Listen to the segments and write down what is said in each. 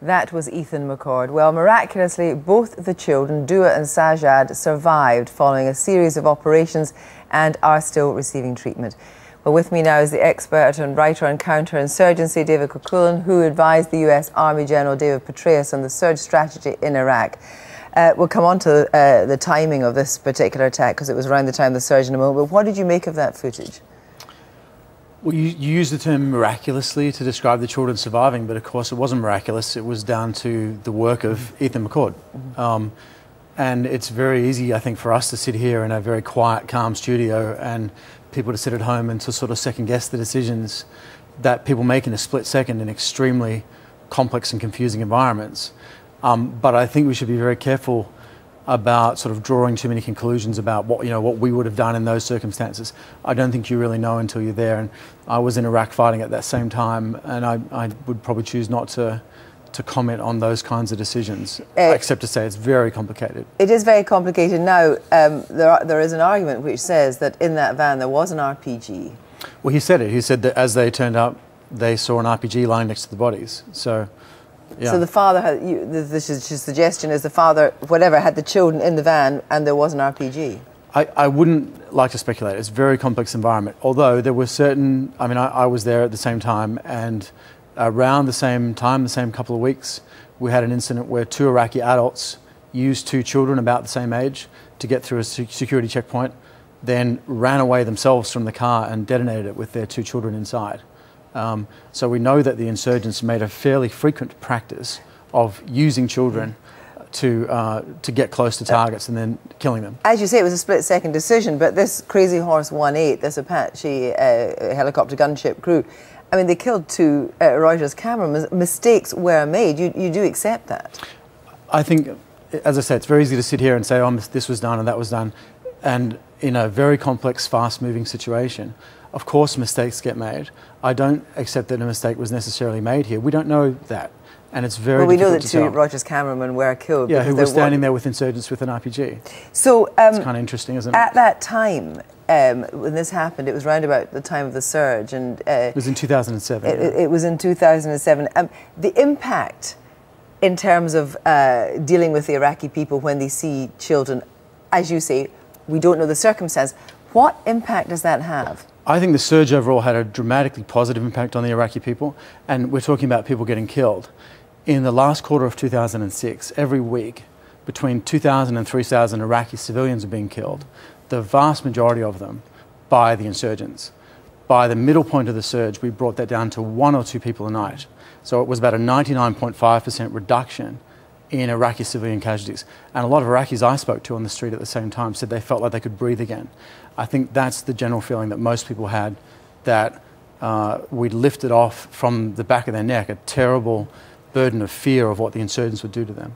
That was Ethan McCord. Well, miraculously, both the children, Dua and Sajad, survived following a series of operations and are still receiving treatment. Well, with me now is the expert and writer on counterinsurgency, David Kilcullen, who advised the US Army General David Petraeus on the surge strategy in Iraq. We'll come on to the timing of this particular attack, because it was around the time of the surge in a moment. But what did you make of that footage? Well, you used the term miraculously to describe the children surviving, but of course it wasn't miraculous. It was down to the work of Ethan McCord. And it's very easy, I think, for us to sit here in a very quiet, calm studio and people to sit at home and to sort of second-guess the decisions that people make in a split second in extremely complex and confusing environments. But I think we should be very careful about sort of drawing too many conclusions about what we would have done in those circumstances. I don't think you really know until you're there. And I was in Iraq fighting at that same time, and I would probably choose not to comment on those kinds of decisions, except to say it's very complicated. It is very complicated. Now, there is an argument which says that in that van there was an RPG. Well, he said it. He said that as they turned up, they saw an RPG lying next to the bodies. So, yeah. So the father had, the suggestion is the father, whatever, had the children in the van and there was an RPG. I wouldn't like to speculate. It's a very complex environment. Although there were certain, I mean, I was there at the same time, and around the same time, the same couple of weeks, we had an incident where 2 Iraqi adults used 2 children about the same age to get through a security checkpoint, then ran away themselves from the car and detonated it with their 2 children inside. So we know that the insurgents made a fairly frequent practice of using children to get close to targets and then killing them. As you say, it was a split-second decision, but this Crazy Horse 1-8, this Apache helicopter gunship crew, I mean, they killed 2 Reuters cameramen. Mistakes were made. You do accept that? I think, as I said, it's very easy to sit here and say, oh, this was done and that was done. And in a very complex, fast-moving situation, of course mistakes get made. I don't accept that a mistake was necessarily made here. We don't know that. And it's very difficult to tell. Well, we know that 2 Reuters cameramen were killed. Yeah, who were standing there with insurgents with an RPG. So, it's kind of interesting, isn't it? At that time, when this happened, it was round about the time of the surge. And it was in 2007. It was in 2007. The impact in terms of dealing with the Iraqi people when they see children, as you say, we don't know the circumstance. What impact does that have? I think the surge overall had a dramatically positive impact on the Iraqi people, and we're talking about people getting killed. In the last quarter of 2006, every week, between 2,000 and 3,000 Iraqi civilians are being killed, the vast majority of them by the insurgents. By the middle point of the surge, we brought that down to 1 or 2 people a night. So it was about a 99.5% reduction in Iraqi civilian casualties. And a lot of Iraqis I spoke to on the street at the same time said they felt like they could breathe again. I think that's the general feeling that most people had, that we'd lifted off from the back of their neck a terrible burden of fear of what the insurgents would do to them.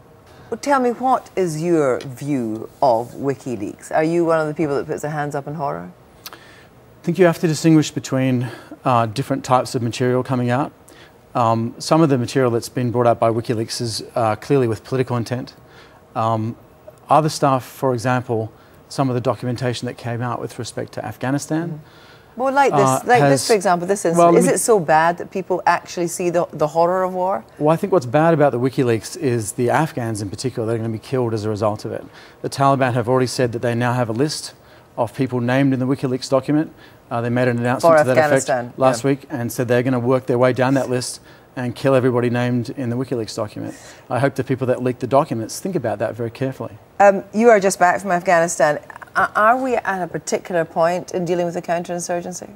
Well, tell me, what is your view of WikiLeaks? Are you one of the people that puts their hands up in horror? I think you have to distinguish between different types of material coming out. Some of the material that's been brought out by WikiLeaks is clearly with political intent. Other stuff, for example, some of the documentation that came out with respect to Afghanistan. Well, like this, for example, this incident, well, is it so bad that people actually see the horror of war? Well, I think what's bad about the WikiLeaks is the Afghans in particular that are going to be killed as a result of it. The Taliban have already said that they now have a list of people named in the WikiLeaks document. They made an announcement to that effect last week and said they're going to work their way down that list and kill everybody named in the WikiLeaks document. I hope the people that leaked the documents think about that very carefully. You are just back from Afghanistan. Are we at a particular point in dealing with the counterinsurgency?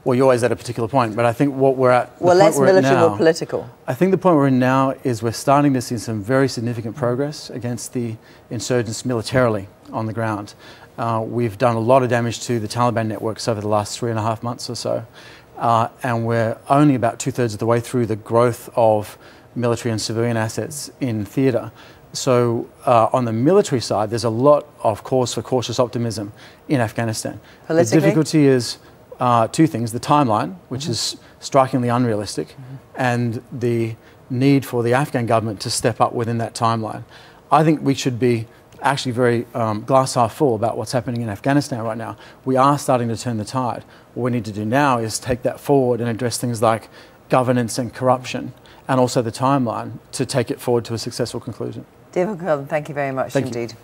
Well, you're always at a particular point, but I think what we're at... Well, less military, more political. I think the point we're in now is we're starting to see some very significant progress against the insurgents militarily on the ground. We've done a lot of damage to the Taliban networks over the last 3.5 months or so. And we're only about 2/3 of the way through the growth of military and civilian assets in theatre. So on the military side, there's a lot of cause for cautious optimism in Afghanistan. Politically? The difficulty is 2 things: the timeline, which is strikingly unrealistic, and the need for the Afghan government to step up within that timeline. I think we should be actually very glass half full about what's happening in Afghanistan right now. We are starting to turn the tide. What we need to do now is take that forward and address things like governance and corruption and also the timeline to take it forward to a successful conclusion. David Kilcullen, thank you very much indeed. You.